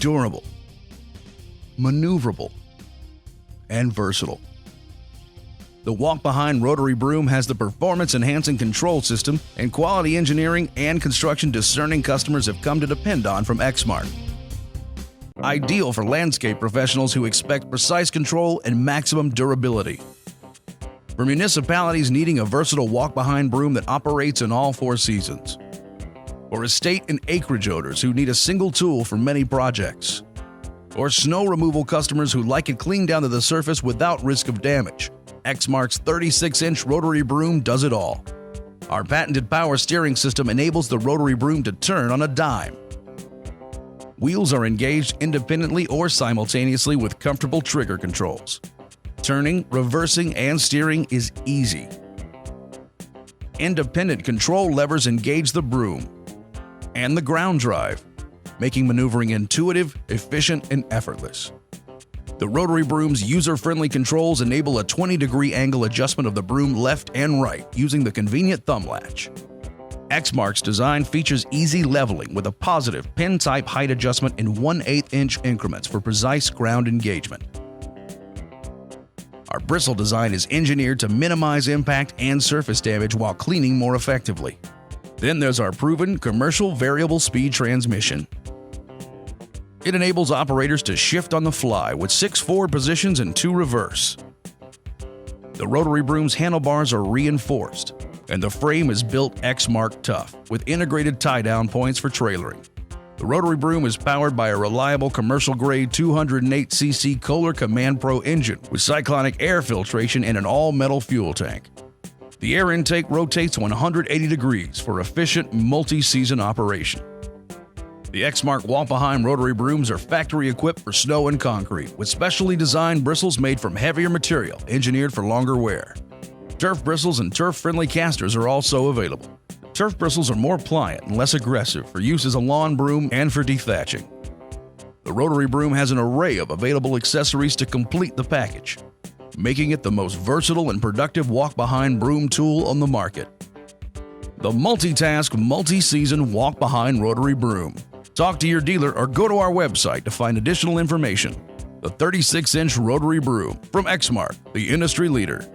durable, maneuverable, and versatile. The walk-behind Rotary Broom has the performance-enhancing control system and quality engineering and construction discerning customers have come to depend on from Exmark. Ideal for landscape professionals who expect precise control and maximum durability. For municipalities needing a versatile walk-behind broom that operates in all 4 seasons. For estate and acreage owners who need a single tool for many projects. Or snow removal customers who like it clean down to the surface without risk of damage. Exmark's 36-inch Rotary Broom does it all. Our patented power steering system enables the Rotary Broom to turn on a dime. Wheels are engaged independently or simultaneously with comfortable trigger controls. Turning, reversing, and steering is easy. Independent control levers engage the broom and the ground drive, making maneuvering intuitive, efficient, and effortless. The Rotary Broom's user-friendly controls enable a 20-degree angle adjustment of the broom left and right using the convenient thumb latch. Exmark's design features easy leveling with a positive pin-type height adjustment in 1/8-inch increments for precise ground engagement. Our bristle design is engineered to minimize impact and surface damage while cleaning more effectively. Then there's our proven commercial variable speed transmission. It enables operators to shift on the fly with 6 forward positions and 2 reverse. The Rotary Broom's handlebars are reinforced, and the frame is built Exmark tough with integrated tie-down points for trailering. The Rotary Broom is powered by a reliable commercial-grade 208cc Kohler Command Pro engine with cyclonic air filtration and an all-metal fuel tank. The air intake rotates 180 degrees for efficient multi-season operation. The Exmark walk-behind Rotary Brooms are factory-equipped for snow and concrete, with specially designed bristles made from heavier material, engineered for longer wear. Turf bristles and turf-friendly casters are also available. Turf bristles are more pliant and less aggressive for use as a lawn broom and for dethatching. The Rotary Broom has an array of available accessories to complete the package, making it the most versatile and productive walk-behind broom tool on the market. The multitask, multi-season walk-behind Rotary Broom. Talk to your dealer or go to our website to find additional information. The 36-inch Rotary Broom from Exmark, the industry leader.